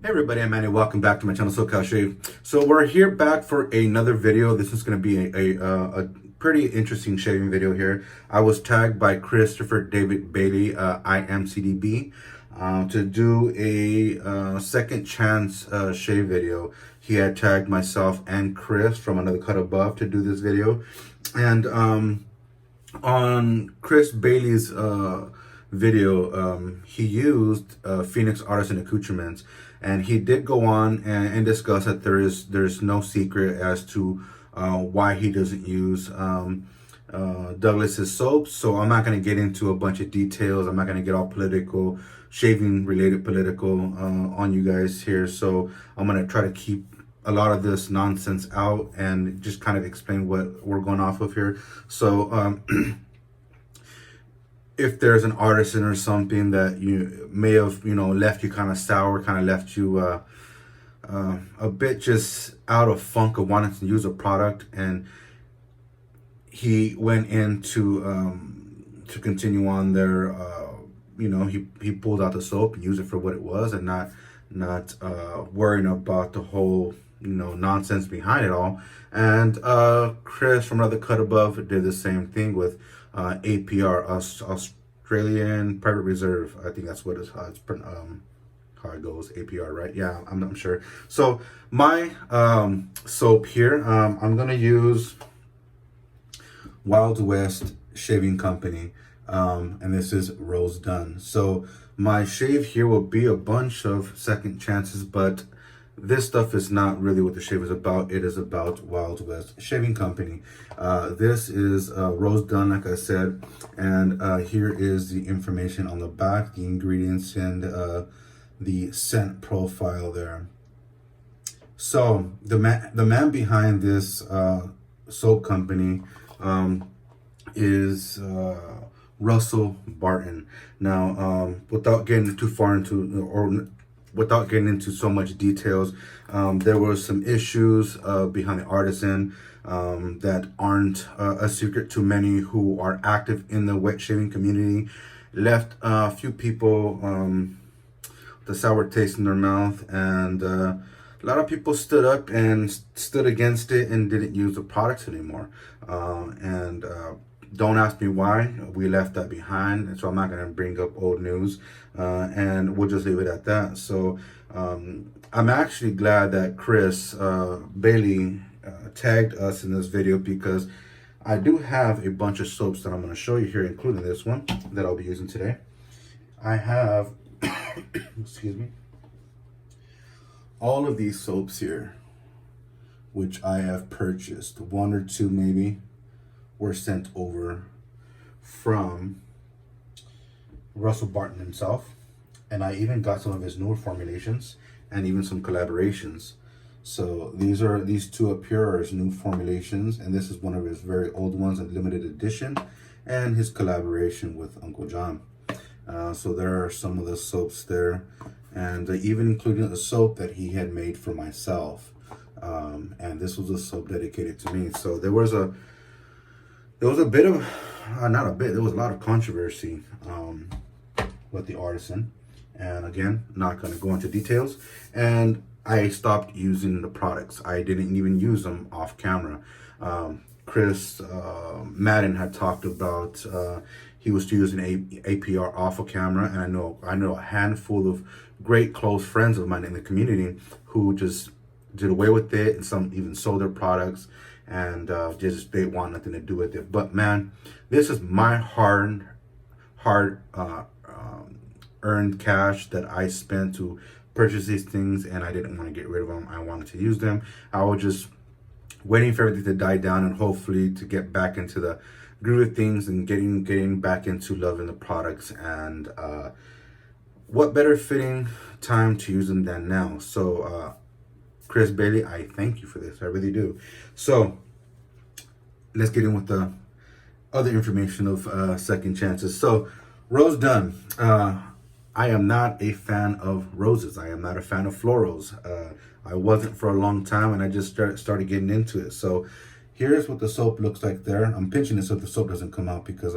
Hey everybody, I'm Manny. Welcome back to my channel, Aftershave. So we're here back for another video. This is going to be a pretty interesting shaving video here. I was tagged by Christopher David Bailey, IMCDB, to do a second chance shave video. He had tagged myself and Chris from Another Cut Above to do this video. And on Chris Bailey's video, he used Phoenix Artisan Accoutrements, and he did go on and discuss that there's no secret as to why he doesn't use Douglas's soaps. So I'm not going to get into a bunch of details. I'm not going to get all political, shaving related political on you guys here. So I'm going to try to keep a lot of this nonsense out and just kind of explain what we're going off of here. So if there's an artisan or something that you may have, left you kind of sour, kind of left you a bit just out of funk of wanting to use a product, and he went in to continue on there, he pulled out the soap and used it for what it was, and not worrying about the whole nonsense behind it all. And Chris from Another Cut Above did the same thing with APR, Australian Private Reserve. I think that's what it's how it goes, APR, right? Yeah, I'm not sure. So my soap here, I'm gonna use Wild West Shaving Company, and this is Rose Dunn. So my shave here will be a bunch of second chances, but this stuff is not really what the shave is about. It is about Wild West Shaving Company. This is Rose Dunn, like I said, and here is the information on the back, the ingredients, and the scent profile there. So the man behind this soap company is Russell Barton. Now, without getting too far into, or without getting into so much details, there were some issues behind the artisan that aren't a secret to many who are active in the wet shaving community. Left a few people with a sour taste in their mouth, and a lot of people stood up and stood against it and didn't use the products anymore. Don't ask me why. We left that behind, and so I'm not going to bring up old news, and we'll just leave it at that. So I'm actually glad that Chris Bailey tagged us in this video, because I do have a bunch of soaps that I'm going to show you here, including this one that I'll be using today. I have, excuse me, all of these soaps here, which I have purchased. One or two maybe were sent over from Russell Barton himself, and I even got some of his newer formulations and even some collaborations. So these two up here are his new formulations, and this is one of his very old ones, a limited edition, and his collaboration with Uncle John. So there are some of the soaps there, and even including a soap that he had made for myself, and this was a soap dedicated to me. So there was a bit of, not a bit, there was a lot of controversy with the artisan. And again, not going to go into details. And I stopped using the products. I didn't even use them off camera. Chris Madden had talked about he was using APR off of camera. And I know a handful of great close friends of mine in the community who just did away with it, and some even sold their products, and just they want nothing to do with it. But man, this is my hard earned cash that I spent to purchase these things, and I didn't want to get rid of them. I wanted to use them. I was just waiting for everything to die down, and hopefully to get back into the groove of things and getting back into loving the products. And what better fitting time to use them than now? So Chris Bailey, I thank you for this. I really do. So let's get in with the other information of second chances. So Rose Dunn. I am not a fan of roses. I am not a fan of florals. I wasn't for a long time, and I just started getting into it. So here's what the soap looks like there. I'm pinching it so the soap doesn't come out, because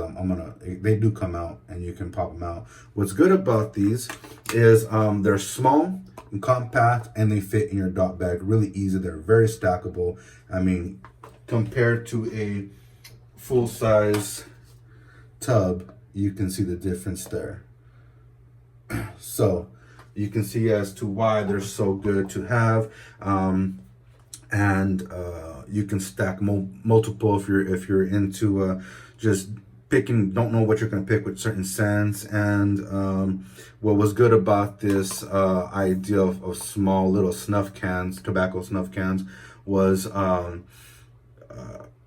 they do come out and you can pop them out. What's good about these is they're small, compact, and they fit in your dot bag really easy. They're very stackable. I mean, compared to a full-size tub, you can see the difference there. So you can see as to why they're so good to have. And you can stack multiple if you're into just picking, don't know what you're going to pick with certain scents. And what was good about this idea of small little snuff cans, tobacco snuff cans, was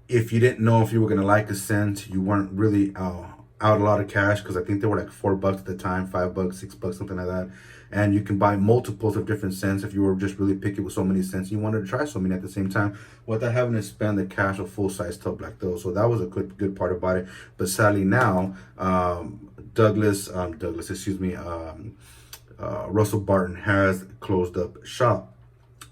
if you didn't know if you were going to like a scent, you weren't really out a lot of cash, because I think they were like $4 at the time, $5, $6, something like that. And you can buy multiples of different scents if you were just really picky with so many scents. You wanted to try so many at the same time without having to spend the cash of full-size tub like those. So that was a good part about it. But sadly now, Russell Barton has closed up shop.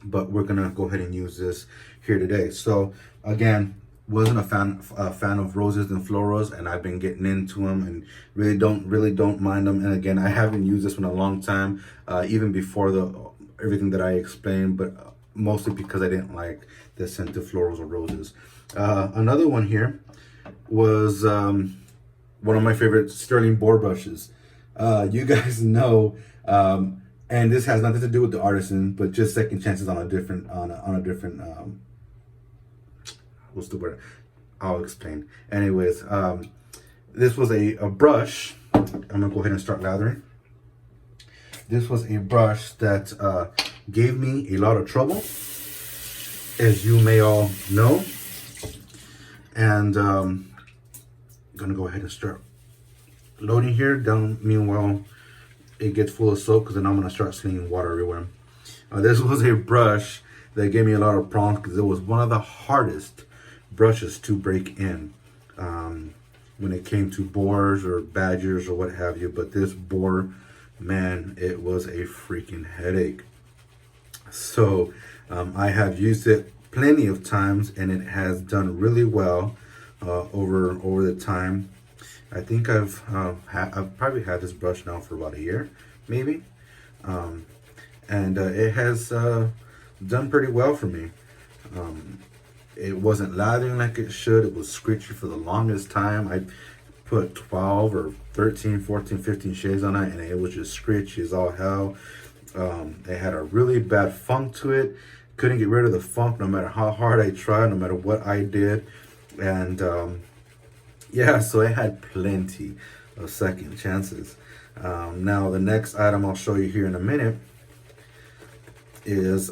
But we're gonna go ahead and use this here today. So again, wasn't a fan of roses and florals, and I've been getting into them and really don't mind them. And again, I haven't used this one in a long time, even before everything that I explained, but mostly because I didn't like the scent of florals or roses. Another one here was one of my favorite Sterling Boar brushes. You guys know, and this has nothing to do with the Artisan, but just second chances on a different what's the word? I'll explain. Anyways, this was a brush. I'm gonna go ahead and start lathering. This was a brush that gave me a lot of trouble, as you may all know. And I'm gonna go ahead and start loading here. Meanwhile, it gets full of soap, because then I'm gonna start slinging water everywhere. This was a brush that gave me a lot of problems, because it was one of the hardest brushes to break in when it came to boars or badgers or what have you. But this boar, man, it was a freaking headache. So I have used it plenty of times, and it has done really well over the time. I think I've probably had this brush now for about a year, maybe, and it has done pretty well for me. It wasn't lathering like it should. It was scritchy for the longest time. I put 12 or 13, 14, 15 shades on it, and it was just scritchy as all hell. It had a really bad funk to it. Couldn't get rid of the funk no matter how hard I tried, no matter what I did. And yeah, so it had plenty of second chances. Now, the next item I'll show you here in a minute is...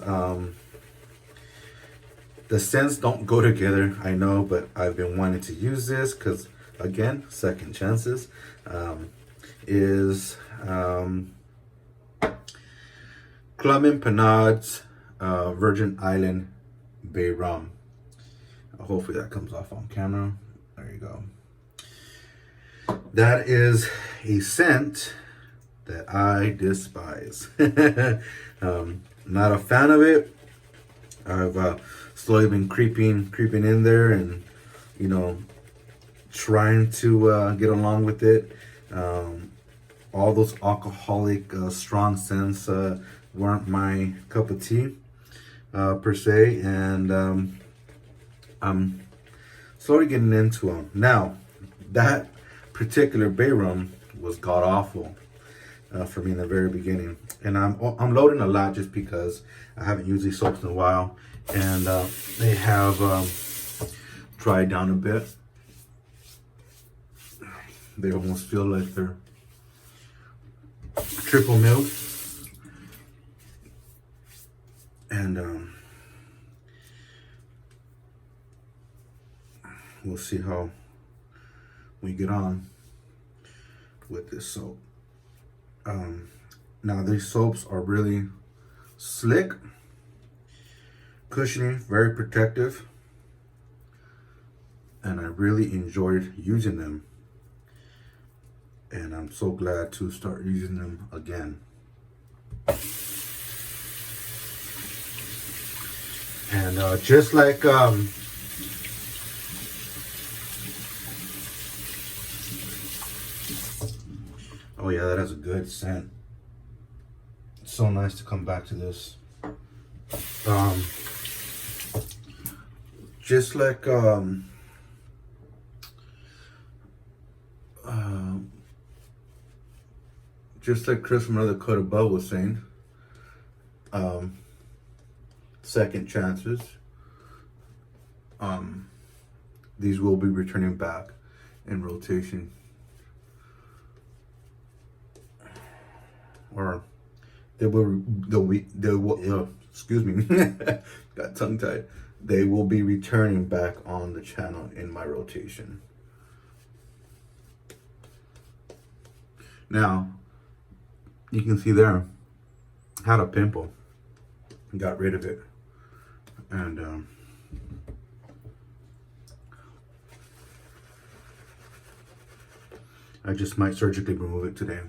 the scents don't go together, I know, but I've been wanting to use this because, again, second chances. Is Club and Panad's Virgin Island Bay Rum. Hopefully that comes off on camera. There you go. That is a scent that I despise. Not a fan of it. I've slowly been creeping in there, and trying to get along with it. All those alcoholic strong scents weren't my cup of tea per se, and I'm slowly getting into them. Now, that particular bay rum was god awful for me in the very beginning, and I'm loading a lot just because I haven't used these soaps in a while, and they have dried down a bit. They almost feel like they're triple milled, and we'll see how we get on with this soap. Now, these soaps are really slick, cushiony, very protective, and I really enjoyed using them, and I'm so glad to start using them again. And just like oh yeah, that has a good scent. so nice to come back to this. Just like Chris from Another Cut Above was saying, second chances. These will be returning back in rotation, or they will excuse me, got tongue tied. They will be returning back on the channel in my rotation. Now, you can see there, I had a pimple, got rid of it, and I just might surgically remove it today.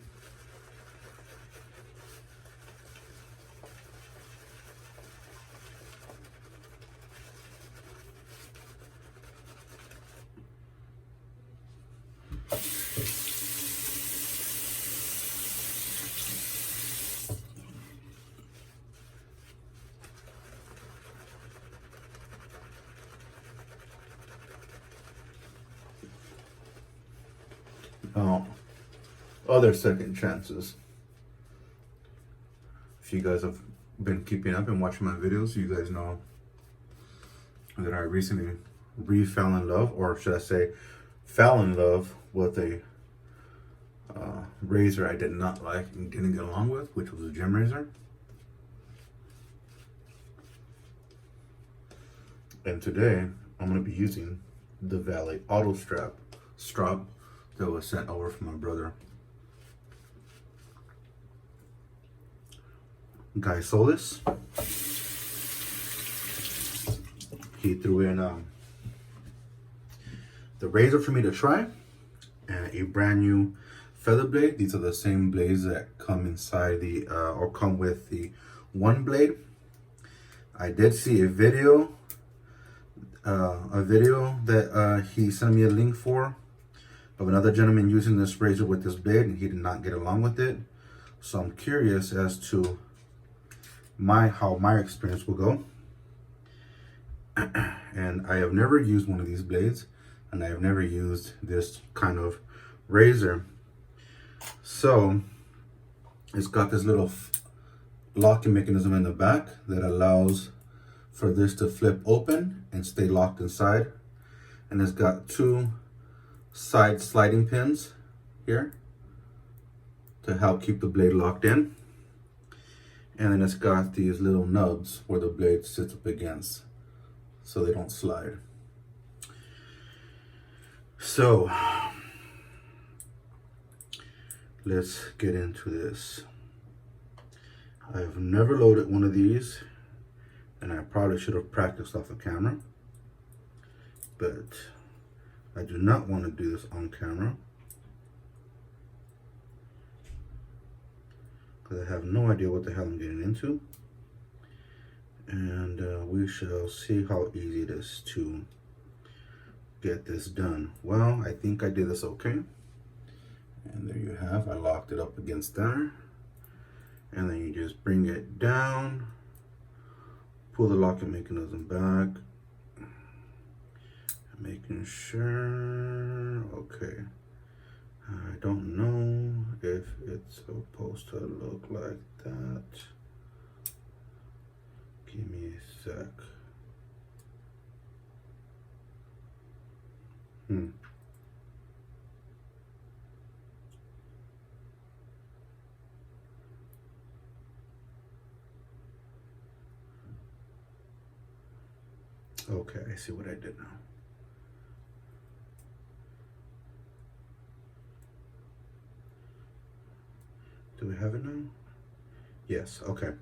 Other second chances. If you guys have been keeping up and watching my videos, you guys know that I recently fell in love, or should I say fell in love with a razor I did not like and didn't get along with, which was a gym razor. And today I'm going to be using the Valet Auto Strop that was sent over from my brother Guy Solis. He threw in the razor for me to try, and a brand new feather blade. These are the same blades that come inside the or come with the one blade. I did see a video that he sent me a link for of another gentleman using this razor with this blade, and he did not get along with it. So I'm curious as to how my experience will go. And I have never used one of these blades, and I have never used this kind of razor. So it's got this little locking mechanism in the back that allows for this to flip open and stay locked inside. And it's got two side sliding pins here to help keep the blade locked in. And then it's got these little nubs where the blade sits up against so they don't slide. So let's get into this. I've never loaded one of these, and I probably should have practiced off the camera, but I do not want to do this on camera because I have no idea what the hell I'm getting into. And we shall see how easy it is to get this done. Well, I think I did this okay. And there you have, I locked it up against there. And then you just bring it down, pull the locking mechanism back, making sure, okay. I don't know if it's supposed to look like that. Give me a sec. Okay, I see what I did now. Do we have it now? Yes, okay.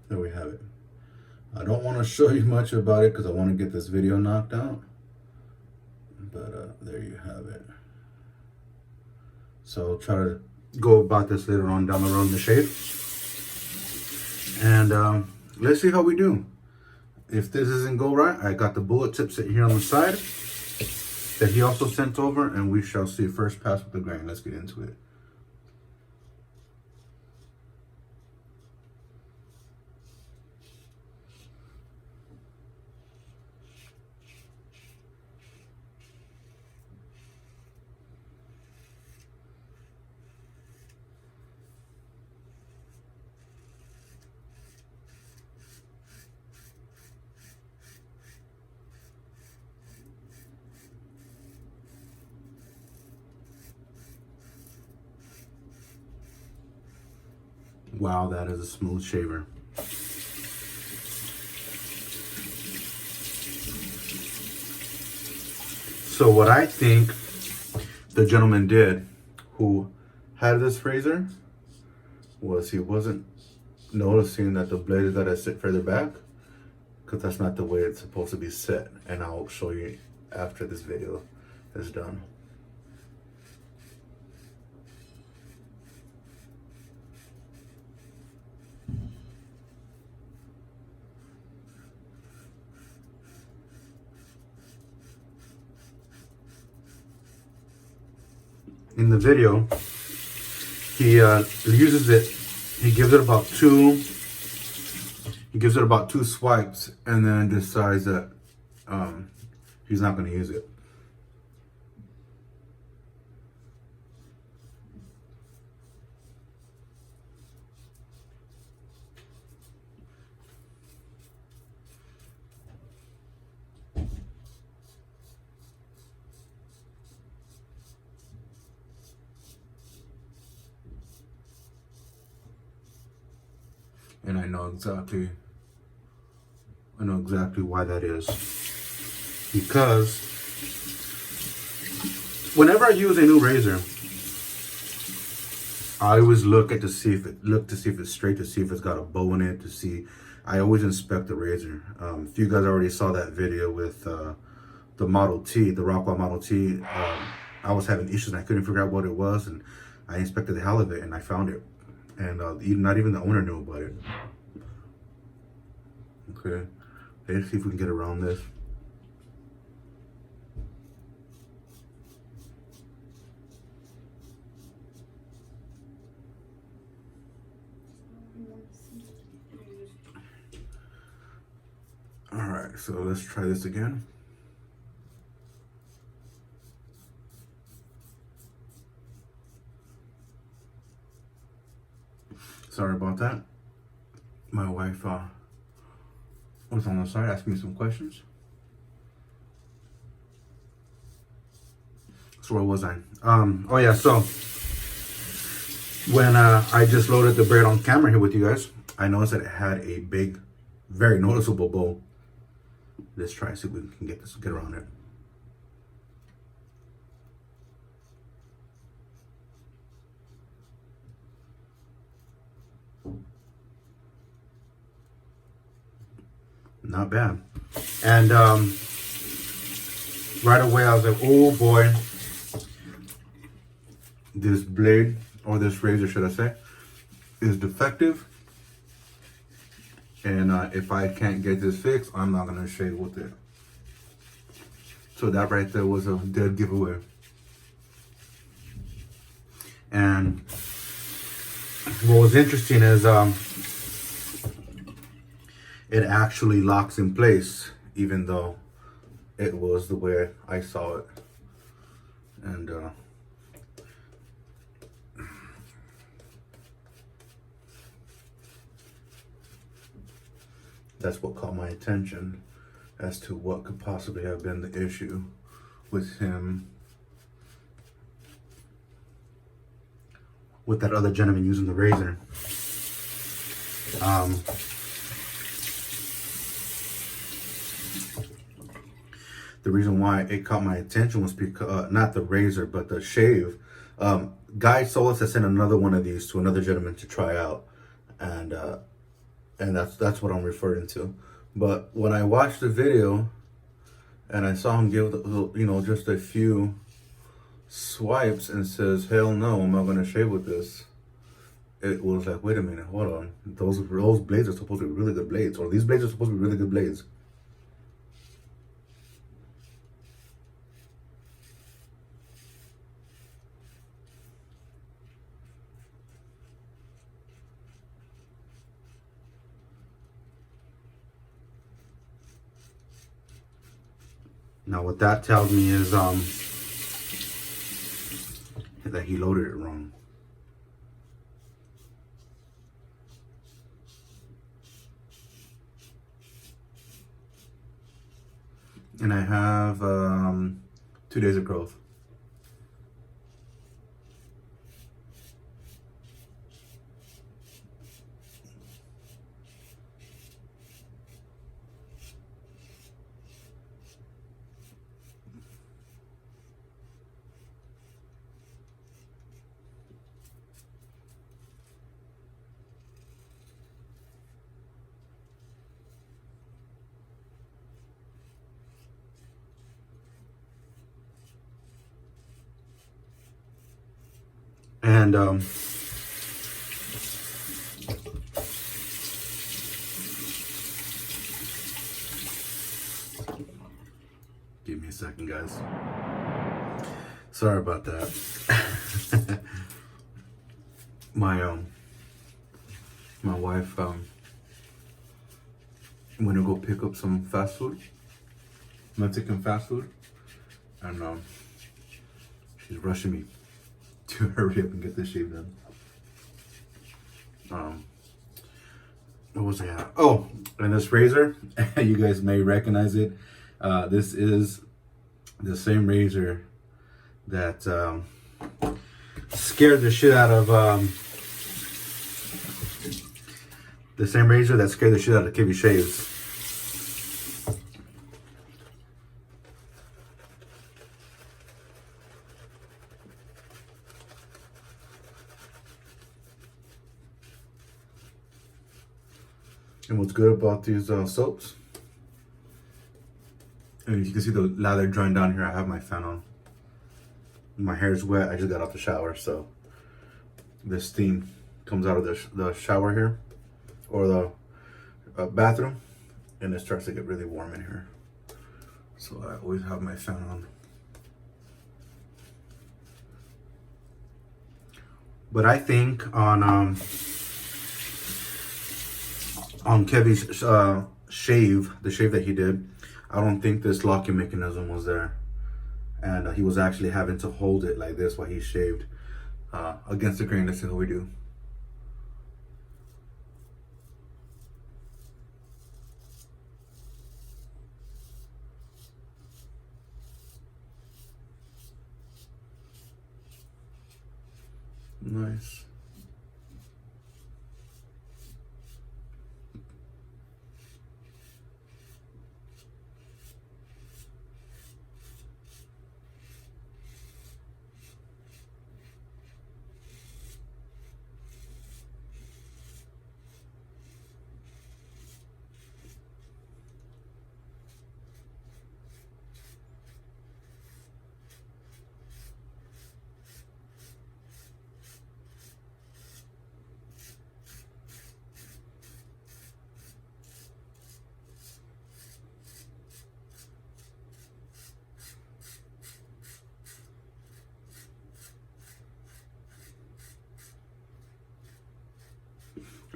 There we have it. I don't want to show you much about it because I want to get this video knocked out. But there you have it. So I'll try to go about this later on down the road in the shave. And let's see how we do. If this doesn't go right, I got the bullet tip sitting here on the side that he also sent over, and we shall see first pass with the grain. Let's get into it. Wow, that is a smooth shaver. So what I think the gentleman did who had this razor was he wasn't noticing that the blade is gotta sit further back, because that's not the way it's supposed to be set, and I'll show you after this video is done. In the video, he uses it. He gives it about two swipes, and then decides that he's not going to use it. And I know exactly why that is. Because whenever I use a new razor, I always look to see if it's straight, to see if it's got a bow in it, to see. I always inspect the razor. If you guys already saw that video with the Model T, the Rockwell Model T, I was having issues and I couldn't figure out what it was, and I inspected the hell of it and I found it. And not even the owner knew about it. Okay, let's see if we can get around this. All right, so let's try this again. Sorry about that. My wife was on the side asking me some questions. So where was I? Oh yeah, so when I just loaded the braid on camera here with you guys, I noticed that it had a big, very noticeable bow. Let's try and see if we can get around it. Not bad. And right away I was like, oh boy, this blade, or this razor should I say, is defective. And if I can't get this fixed, I'm not gonna shave with it. So that right there was a dead giveaway. And what was interesting is it actually locks in place, even though it was the way I saw it. And that's what caught my attention as to what could possibly have been the issue with him, with that other gentleman using the razor. The reason why it caught my attention was because, not the razor, but the shave. Guy Solis has sent another one of these to another gentleman to try out. And that's what I'm referring to. But when I watched the video and I saw him give, just a few swipes and says, hell no, I'm not gonna shave with this. It was like, wait a minute, hold on. Those blades are supposed to be really good blades, or these blades are supposed to be really good blades. Now what that tells me is that he loaded it wrong. And I have 2 days of growth. And give me a second, guys. Sorry about that. My wife went to go pick up some fast food, Mexican fast food, and she's rushing me to hurry up and get this shave done. What was I at? Oh, and this razor, you guys may recognize it. This is the same razor that scared the shit out of Kevy shaves. And what's good about these soaps, and you can see the lather drying down here. I have my fan on. My hair is wet. I just got out the shower, so this steam comes out of the shower here, or the bathroom, and it starts to get really warm in here. So I always have my fan on. But I think on Kevy's shave, the shave that he did, I don't think this locking mechanism was there. And he was actually having to hold it like this while he shaved against the grain. Let's see how we do. Nice.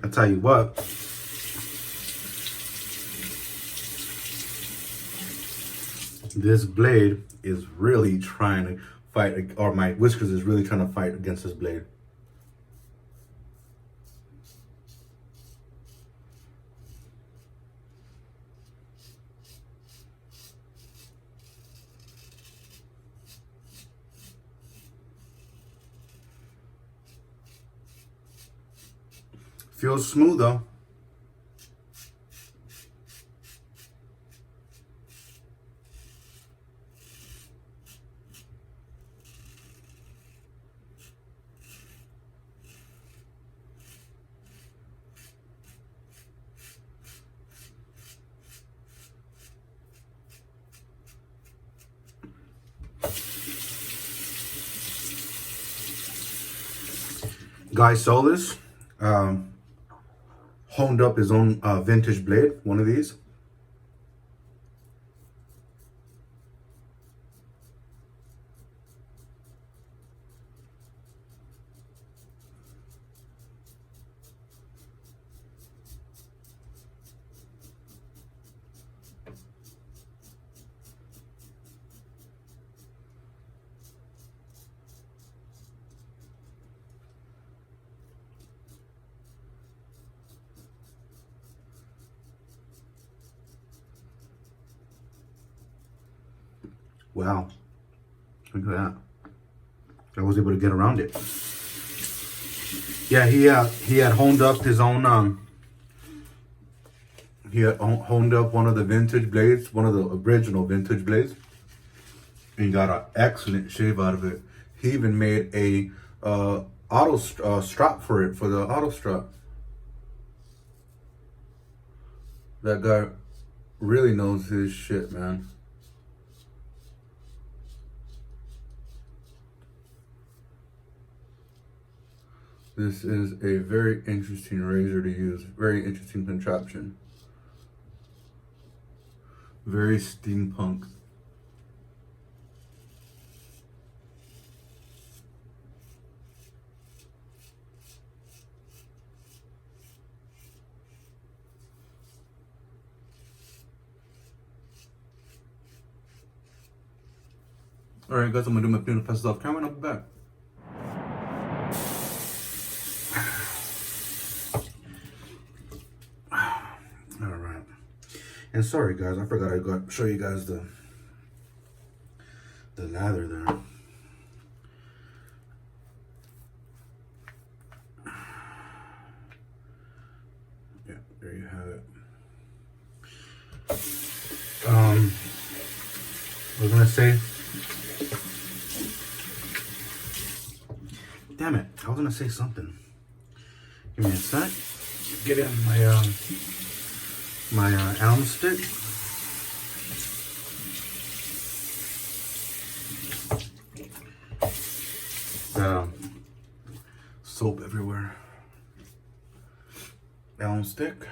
I tell you what, this blade is really trying to fight, or my whiskers is really trying to fight against this blade. Feels smooth though. Guy Solis honed up his own vintage blade, one of these. Wow, look at that. I was able to get around it. Yeah, he had honed up his own, he had honed up one of the vintage blades, one of the original vintage blades, and got an excellent shave out of it. He even made a auto strop for it, for the auto strop. That guy really knows his shit, man. This is a very interesting razor to use. Very interesting contraption. Very steampunk. Alright guys, I'm gonna do my thing to pass it off camera and I'll be back. Alright. And sorry guys, I forgot I got show you guys the lather there. Yeah, there you have it. We're gonna say, damn it, I was gonna say something. Give me a sec. Get in my elm stick. Soap everywhere. Elm stick.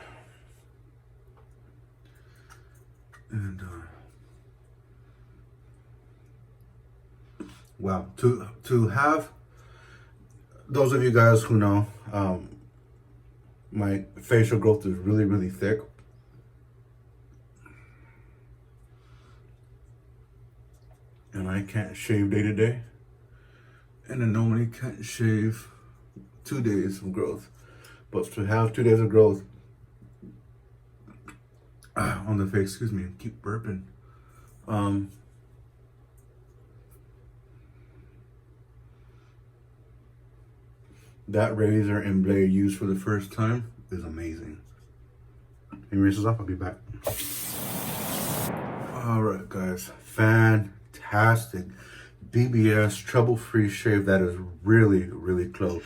And wow, to have those of you guys who know, my facial growth is really thick. And I can't shave day to day. And I normally can't shave 2 days of growth. But to have 2 days of growth on the face, excuse me, I keep burping. That razor and blade used for the first time is amazing. And rinse this off, I'll be back. All right, guys, fantastic BBS trouble-free shave. That is really close.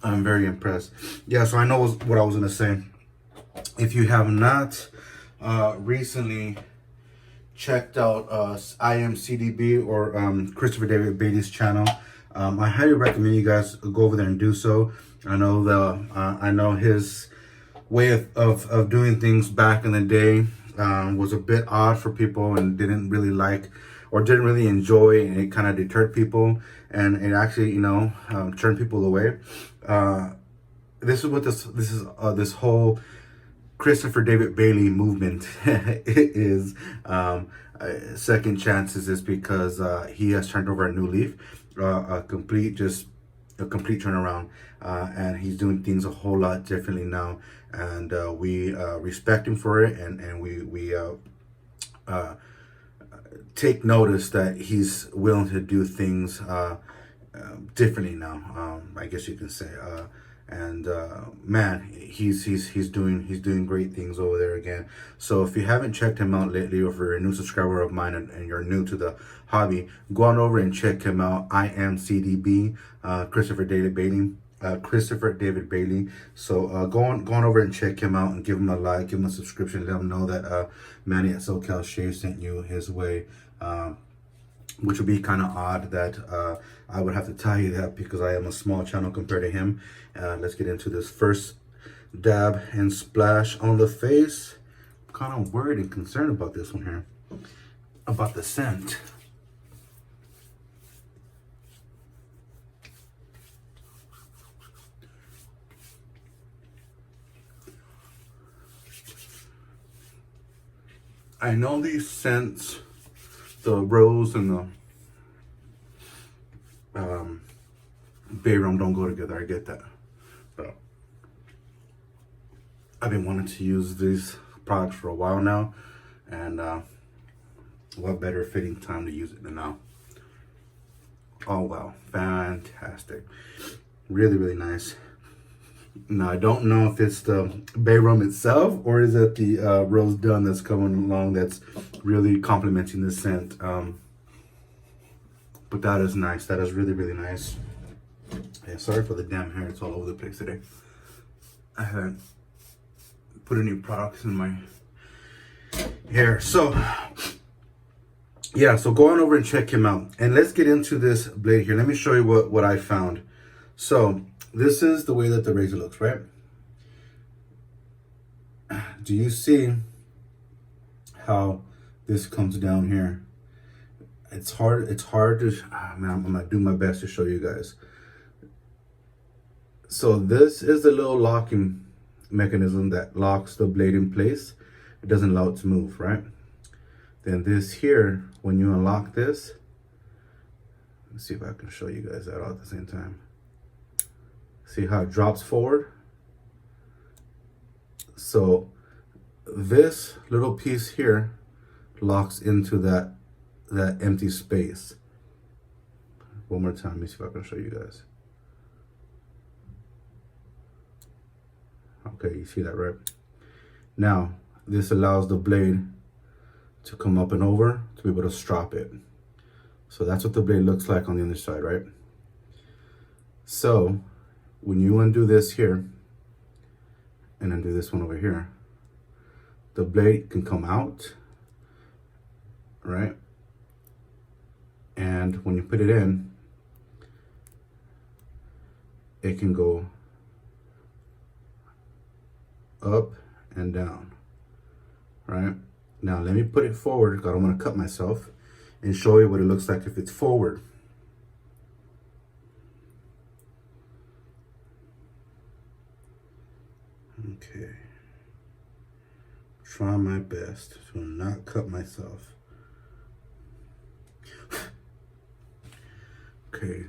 I'm very impressed. Yeah, so I know what I was gonna say. If you have not recently checked out IMCDB or Christopher David Bailey's channel, I highly recommend you guys go over there and do so. I know his way of doing things back in the day was a bit odd for people and didn't really like or didn't really enjoy, and it kind of deterred people, and it actually, you know, turned people away. This is what this whole Christopher David Bailey movement is. Second chances is because he has turned over a new leaf, a complete turnaround, and he's doing things a whole lot differently now, and we respect him for it, and we take notice that he's willing to do things differently now, I guess you can say. Man, he's doing great things over there again. So if you haven't checked him out lately, or if you're a new subscriber of mine and you're new to the hobby, go on over and check him out. IMCDB, Christopher David Bailey. So go on over and check him out and give him a like, give him a subscription, let him know that Manny at SoCal Shave sent you his way. Which would be kind of odd that I would have to tell you that, because I am a small channel compared to him. Let's get into this first dab and splash on the face. I'm kind of worried and concerned about this one here, about the scent. I know these scents, the rose and the bay rum don't go together. I get that, but I've been wanting to use these products for a while now, and what better fitting time to use it than now. Oh wow, fantastic, really nice. Now I don't know if it's the bay rum itself or is it the rose Dunn that's coming along that's really complementing the scent. But that is nice. That is really nice. Yeah, sorry for the damn hair. It's all over the place today. I haven't put any products in my hair. So yeah, so go on over and check him out. And let's get into this blade here. Let me show you what I found. So this is the way that the razor looks, right? Do you see how this comes down here? It's hard to, man, I'm gonna do my best to show you guys. So this is the little locking mechanism that locks the blade in place. It doesn't allow it to move, right? Then this here, when you unlock this, let's see if I can show you guys that all at the same time. See how it drops forward? So this little piece here locks into that empty space. One more time, let me see if I can show you guys. Okay, you see that, right? Now, this allows the blade to come up and over to be able to strop it. So that's what the blade looks like on the other side, right? So when you undo this here and undo this one over here, the blade can come out, right? And when you put it in, it can go up and down, right? Now let me put it forward because I don't want to cut myself, and show you what it looks like if it's forward. Okay. Try my best to not cut myself. Okay.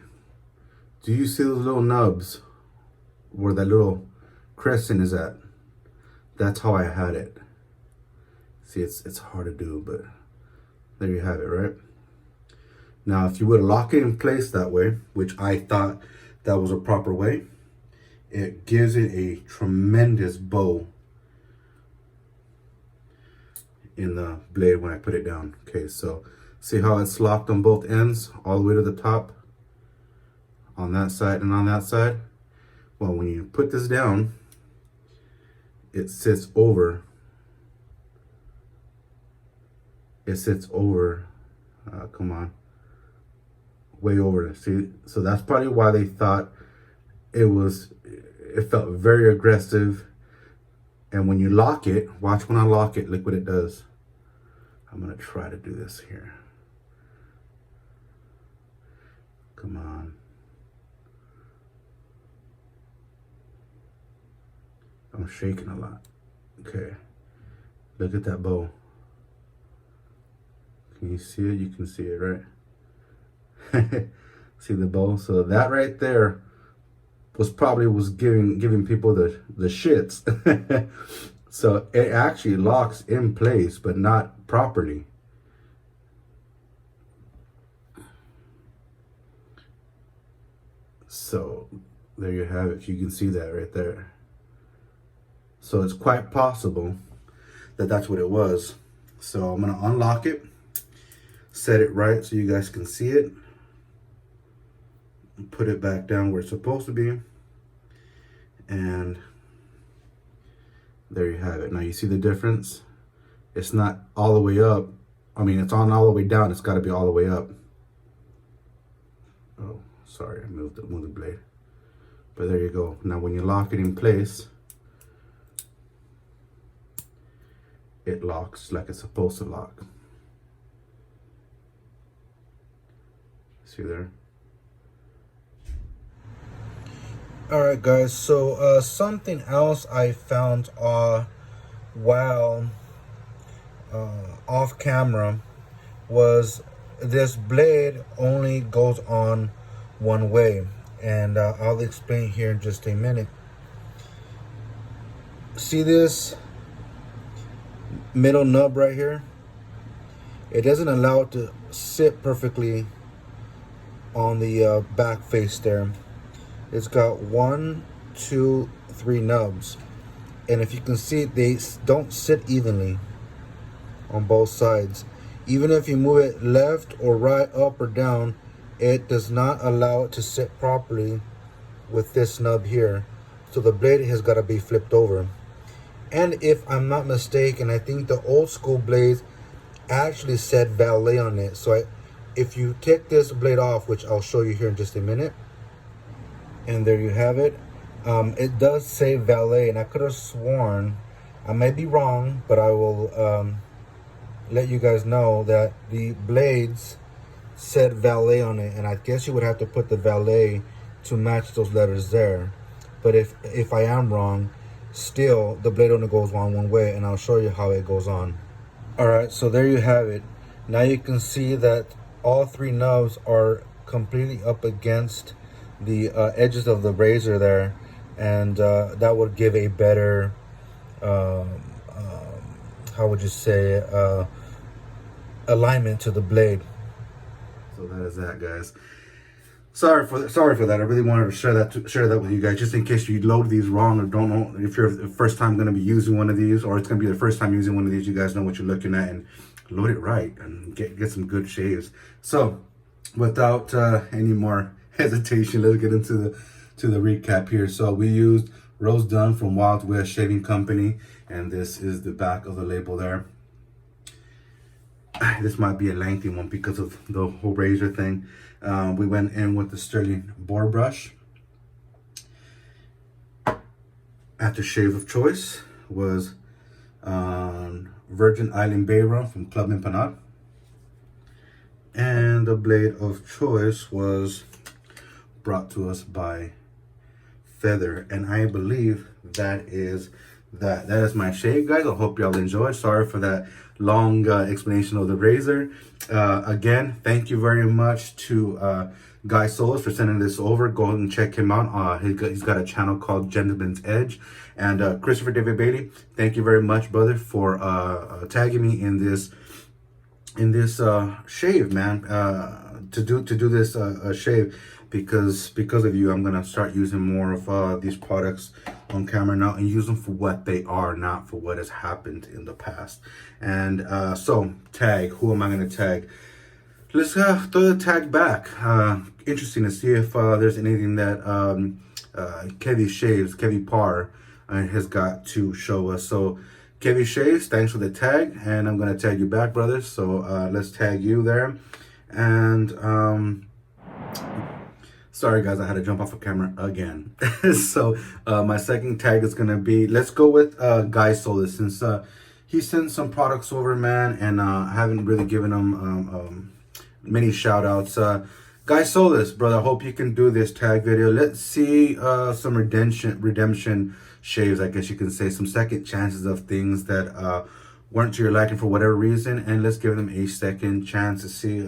Do you see those little nubs where that little crescent is at? That's how I had it. See, it's hard to do, but there you have it, right? Now, if you would lock it in place that way, which I thought that was a proper way, it gives it a tremendous bow in the blade when I put it down. Okay, so see how it's locked on both ends all the way to the top on that side and on that side? Well, when you put this down, it sits over. It sits over, come on, way over. See, so that's probably why they thought it felt very aggressive. And when you lock it, watch when I lock it, look what it does. I'm gonna try to do this here. Come on. I'm shaking a lot. Okay, look at that bow. Can you see it? You can see it, right? See the bow? So that right there was giving people the shits. So it actually locks in place, but not properly. So there you have it. You can see that right there. So it's quite possible that that's what it was. So I'm gonna unlock it, set it right so you guys can see it, and put it back down where it's supposed to be, and there you have it. Now you see the difference? It's not all the way up. I mean, it's on all the way down. It's got to be all the way up. Oh, sorry, I moved the blade. But there you go. Now when you lock it in place, it locks like it's supposed to lock. See there? Alright guys, so something else I found while off camera was this blade only goes on one way, and I'll explain here in just a minute. See this middle nub right here? It doesn't allow it to sit perfectly on the back face there. It's got 1, 2, 3 nubs, and if you can see, they don't sit evenly on both sides. Even if you move it left or right, up or down, it does not allow it to sit properly with this nub here. So the blade has got to be flipped over. And if I'm not mistaken, I think the old school blades actually said Valet on it. So if you take this blade off, which I'll show you here in just a minute, And there you have it. It does say Valet, and I could have sworn, I may be wrong, but I will let you guys know that the blades said Valet on it, and I guess you would have to put the Valet to match those letters there. But if I am wrong, still the blade only goes on one way, and I'll show you how it goes on. All right, so there you have it. Now you can see that all three nubs are completely up against the edges of the razor there, and that would give a better how would you say alignment to the blade. So that is that, guys. Sorry for that. I really wanted to share that with you guys, just in case you load these wrong or don't know if you're the first time going to be using one of these, or it's going to be the first time using one of these. You guys know what you're looking at, and load it right and get some good shaves. So without any more hesitation, let's get into the recap here. So we used Rose Dunn from WWSC Shaving Company, and this is the back of the label there. This might be a lengthy one because of the whole razor thing. We went in with the Sterling Boar brush. Aftershave of choice was Virgin Island Bay Rum from Club Empanada. And the blade of choice was brought to us by Feather. And I believe that is my shave, guys. I hope y'all enjoyed. Sorry for that long explanation of the razor. Again, thank you very much to Guy Solis for sending this over. Go ahead and check him out. He's got a channel called Gentleman's Edge. And Christopher David Bailey, thank you very much, brother, for tagging me in this shave, man. To do this shave. Because of you, I'm gonna start using more of these products on camera now and use them for what they are, not for what has happened in the past. And so tag, who am I gonna tag? Let's throw the tag back. Interesting to see if there's anything that Kevy Shaves, Kevy Par has got to show us. So Kevy Shaves, thanks for the tag, and I'm gonna tag you back, brothers. So let's tag you there. And sorry guys, I had to jump off of camera again. So my second tag is gonna be, let's go with Guy Solis, since he sent some products over, man, and I haven't really given him many shout outs. Guy Solis, brother, I hope you can do this tag video. Let's see some redemption shaves, I guess you can say, some second chances of things that weren't to your liking for whatever reason, and let's give them a second chance to see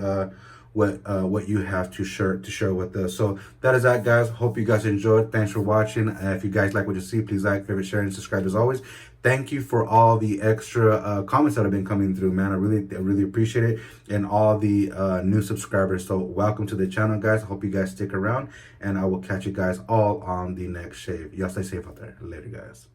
what you have to share with us. So that is that, guys. Hope you guys enjoyed. Thanks for watching. If you guys like what you see, please like, favorite, share, and subscribe as always. Thank you for all the extra comments that have been coming through, man. I really appreciate it, and all the new subscribers. So welcome to the channel, guys. I hope you guys stick around, and I will catch you guys all on the next shave. Y'all stay safe out there. Later, guys.